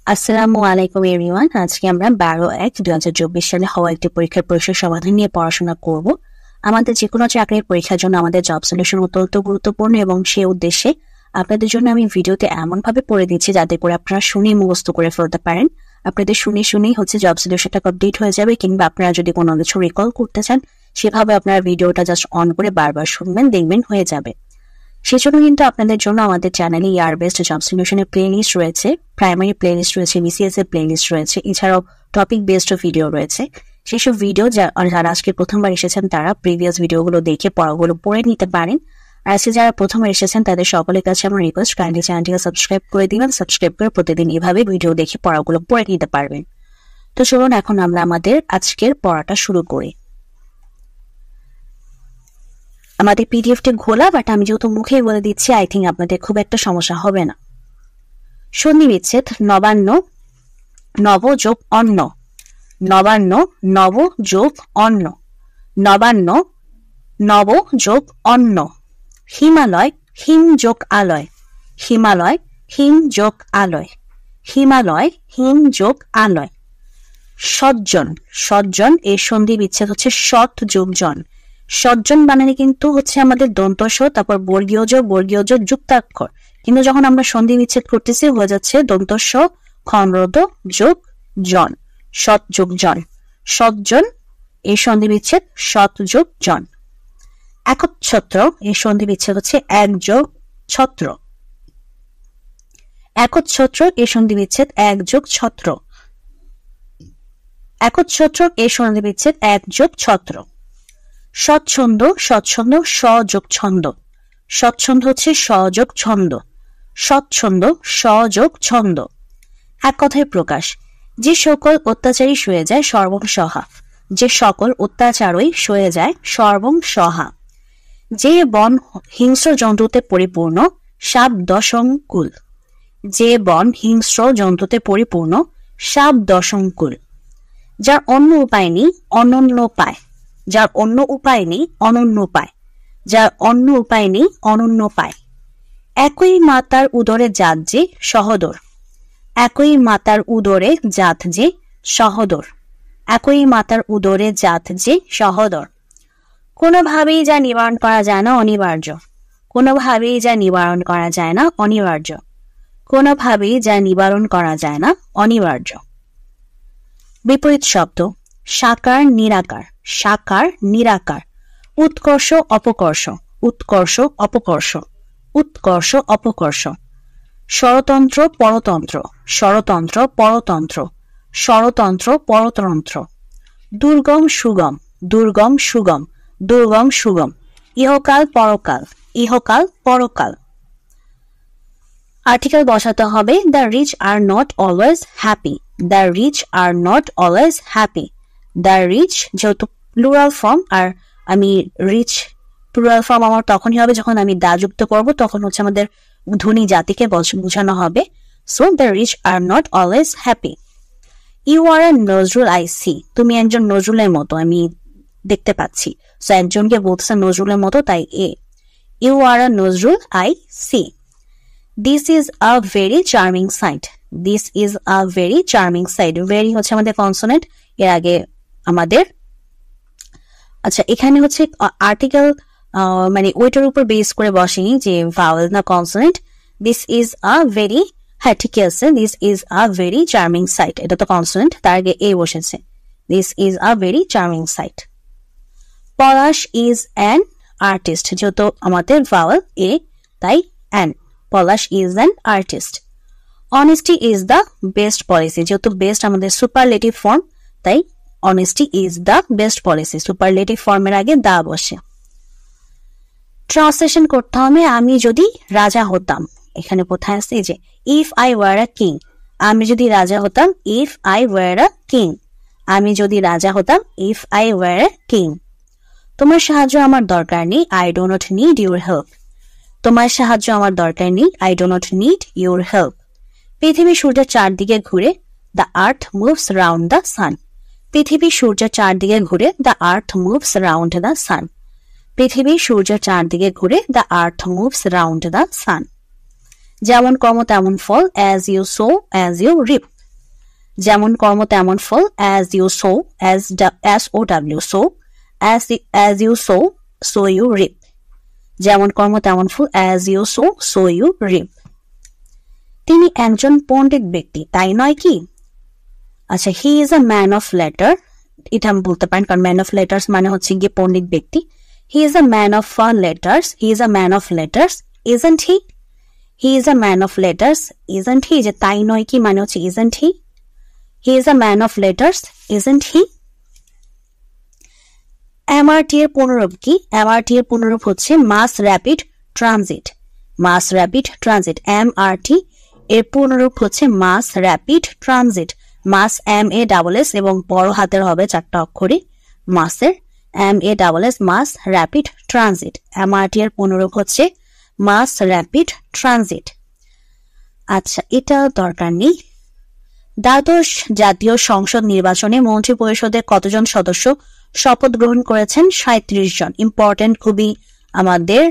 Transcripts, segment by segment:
আসসালামু আলাইকুম এভরিওয়ান। আজকে আমরা 12/1/2024 সালে হওয়া একটি পরীক্ষার প্রশ্নের সমাধান নিয়ে পড়াশোনা করব। আমাদের যে কোনো চাকরির পরীক্ষার জন্য আমাদের জব সলিউশন অত্যন্ত গুরুত্বপূর্ণ এবং সেই উদ্দেশ্যে আপনাদের জন্য আমি ভিডিওতে এমনভাবে পড়ে দিচ্ছি যাতে করে আপনারা শুনে মুখস্থ করে ফেলতে পারেন। আপনাদের শুনেই জব সলিউশনটা কমপ্লিট হয়ে যাবে, কিংবা আপনারা যদি কোনো কিছু রিকল করতে চান সেভাবে আপনারা ভিডিওটা জাস্ট অন করে বারবার শুনবেন, দেখবেন হয়ে যাবে। সেজন্য কিন্তু আপনাদের জন্য আমাদের চ্যানেলে ইয়ার বেস্ট জব সলিউশনের প্লেলিস্ট রয়েছে, প্রাইমারি প্লেলিস্ট রয়েছে, বিসিএস এর প্লেলিস্ট রয়েছে, এছাড়াও টপিক বেসড ভিডিও রয়েছে। সেসব ভিডিও যারা আজকে প্রথমবার এসেছেন তারা প্রিভিয়াস ভিডিওগুলো দেখে পড়াগুলো পড়ে নিতে পারেন। আর আজকে যারা প্রথমবার এসেছেন তাদের সকলের কাছে আমার রিকোয়েস্ট, কাইন্ডলি চ্যানেলটিকে সাবস্ক্রাইব করে দিবেন। সাবস্ক্রাইব করে প্রতিদিন এভাবে ভিডিও দেখে পড়াগুলো পড়ে নিতে পারবেন। তো চলুন এখন আমরা আমাদের আজকের পড়াটা শুরু করি। আমাদের পিডিএফটি ঘোলা, বাট আমি যেহেতু মুখে বলে দিচ্ছি, আই থিঙ্ক আপনাদের খুব একটা সমস্যা হবে না। সন্ধি বিচ্ছেদ নবান্ন, নব যোগ অন্ন, নবান্ন নব যোগ অন্ন, নবান্ন নব যোগ অন্ন, হিমালয় হিম যোগ আলয়, হিমালয় হিম যোগ আলয়, হিমালয় হিম যোগ আলয়। সজ্জন, সজ্জন এর সন্ধি বিচ্ছেদ হচ্ছে সৎ যোগ জন। সজ্জন বানানে কিন্তু হচ্ছে আমাদের দন্তস, তারপর বর্গীয় জ যুক্তাক্ষর, কিন্তু যখন আমরা সন্ধি বিচ্ছেদ করতেছি হয়ে যাচ্ছে দন্তস খন্ড যোগ জন, সৎ যোগ জন। সজ্জন এই সন্ধি বিচ্ছেদ সৎ যোগ জন। একচ্ছত্র এই সন্ধি বিচ্ছেদ হচ্ছে এক যোগ ছত্র, একচ্ছত্র এই সন্ধি বিচ্ছেদ এক যোগ ছত্র, একচ্ছত্র এই সন্ধি বিচ্ছেদ এক যোগ ছত্র। স্বচ্ছন্দ, স্বচ্ছন্দ স যোগ ছন্দ, স্বচ্ছন্দ হচ্ছে স যোগ ছন্দ, স্বচ্ছন্দ স যোগ ছন্দ। এক কথায় প্রকাশ, যে সকল অত্যাচারী সয়ে যায় সর্বং সহা, যে সকল অত্যাচারই সয়ে যায় সর্বং সহা। যে বন হিংস্র জন্তুতে পরিপূর্ণ সাপ দশঙ্কুল, যে বন হিংস্র জন্তুতে পরিপূর্ণ সাপ দশঙ্কুল। যার অন্য উপায় নেই অনন্য পায়, যার অন্য উপায় নেই অনন্য পায়, যার অন্য উপায় নেই অনন্য পায়। একই মাতার উদরে জাত যে সহদর, একই মাতার উদরে জাত যে সহদর, একই মাতার উদরে জাত যে সহদর। কোনোভাবেই যা নিবারণ করা যায় না অনিবার্য, কোনোভাবেই যা নিবারণ করা যায় না অনিবার্য, কোনোভাবেই যা নিবারণ করা যায় না অনিবার্য। বিপরীত শব্দ সাকার নিরাকার, সাকার নিরাকার। উৎকর্ষ অপকর্ষ, উৎকর্ষ অপকর্ষ, উৎকর্ষ অপকর্ষ। ষড়তন্ত্র পরতন্ত্র, ষড়তন্ত্র পরতন্ত্র, ষড়তন্ত্র পরতন্ত্র। দুর্গম সুগম, দুর্গম সুগম, দুর্গম সুগম। ইহকাল পরকাল, ইহকাল পরকাল। আর্টিকেল বসাতে হবে the rich are not always happy, the rich are not always happy. The rich যেহেতু প্লুরাল ফর্ম, আর আমি রিচ প্লুরাল ফর্ম আমার তখনই হবে যখন আমি দা যুক্ত করব, তখন হচ্ছে আমাদের ধ্বনি জাতিকে বোঝানো হবে। So the rich are not always happy. You are a Nazrul I see, তুমি একজন নজরুলের মতো আমি দেখতে পাচ্ছি। সো একজনকে বলতেছে নজরুলের মতো, তাই এ। You are a Nazrul I see. This is a very charming sight, this is a very charming sight. Very হচ্ছে আমাদের কনসোনেন্ট, এর আগে আমাদের আচ্ছা এখানে হচ্ছে আর্টিকেল মানে ওইটার উপর বেস করে বসেনি যে ভাওয়েল না consonant. This is a very, হ্যাঁ ঠিকই আছে, this is a very charming site, এটা তো কনসোনেন্ট, তার আগে এ বসেছে। This is a very charming site. Palash is an artist, যেহেতু আমাদের ভাওয়েল এ তাই an, Palash is an artist. Honesty is the best policy, যেহেতু বেস্ট আমাদের সুপারলেটিভ ফর্ম, তাই honesty is the best policy, superlative ফর্মের আগে দা বসে। ট্রান্সলেশন করতে হবে আমি যদি রাজা হতাম, এখানে কোথায় আছে যে if I were a king, আমি যদি রাজা হতাম, if I were a king, আমি যদি রাজা হতাম, if I were a king. তোমার সাহায্য আমার দরকার নেই, I do not need your help, তোমার সাহায্য আমার দরকার নেই, I do not need your help. পৃথিবী সূর্যের চারদিকে ঘুরে, the earth moves round the sun, পৃথিবী সূর্যের চারদিকে ঘুরে, the earth moves round the sun, পৃথিবী সূর্যের চারদিকে ঘুরে, the earth moves round the sun. যেমন কর্ম তেমন ফল, as you sow as you reap, যেমন কর্ম তেমন ফল, as you sow, SOW, sow, as you sow, so you reap. যেমন কর্ম তেমন ফল, as you sow, so you reap. তিনি একজন পণ্ডিত ব্যক্তি, তাই নয় কি? আচ্ছা, হি is a man of letter, এটা আমি বলতে পারেন, কারণ ম্যান অফ লেটার্স মানে হচ্ছে গিয়ে পণ্ডিত ব্যক্তি। He is a man of letters, he is a man of letters, isn't he? He is a man of letters, isn't he, যে তাই নয় কি মানে হচ্ছে isn't he? He is a man of letters, isn't he? MRT এর পুনরূপ কি? MRT এর পুনরূপ হচ্ছে mass rapid transit. Mass rapid transit, MRT এর পুনরূপ হচ্ছে mass rapid transit. Mass MASS এবং বড় হাতের হবে 4টা অক্ষরে মাসের, MASS, mass rapid transit. MRT এর পুনরূপ হচ্ছে মাস র্যাপিড ট্রানজিট। আচ্ছা, এটা দরকার নেই। দ্বাদশ জাতীয় সংসদ নির্বাচনে মন্ত্রী পরিষদের কতজন সদস্য শপথ গ্রহণ করেছেন? 37 জন। ইম্পর্টেন্ট খুবই আমাদের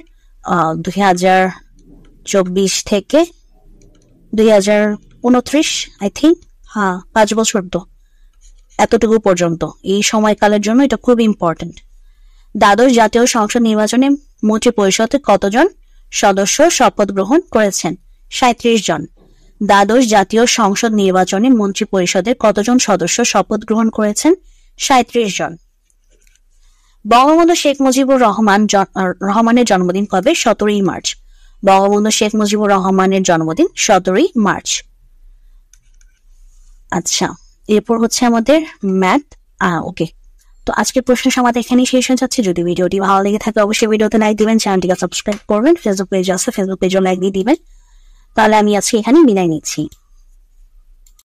2024 থেকে 2029, আই থিঙ্ক, 5 বছর তো, এতটুকু পর্যন্ত এই সময়কালের জন্য এটা খুব ইম্পর্টেন্ট। দ্বাদশ জাতীয় সংসদ নির্বাচনে মন্ত্রী পরিষদে কতজন সদস্য শপথ গ্রহণ করেছেন? 37 জন। দ্বাদশ জাতীয় সংসদ নির্বাচনে মন্ত্রী পরিষদের কতজন সদস্য শপথ গ্রহণ করেছেন? 37 জন। বঙ্গবন্ধু শেখ মুজিবুর রহমানের জন্মদিন কবে? 17ই মার্চ। বঙ্গবন্ধু শেখ মুজিবুর রহমানের জন্মদিন 17ই মার্চ। আচ্ছা, এরপর হচ্ছে আমাদের ম্যাথ। ওকে, তো আজকের প্রশ্ন সমাধান এখানেই শেষ হয়ে যাচ্ছে। যদি ভিডিওটি ভালো লেগে থাকে অবশ্যই ভিডিওতে লাইক দিবেন, চ্যানেলটিকে সাবস্ক্রাইব করবেন, ফেসবুক পেজ আছে ফেসবুক পেজও লাইক দিয়ে দিবেন। তাহলে আমি আজকে এখানে বিদায় নিচ্ছি।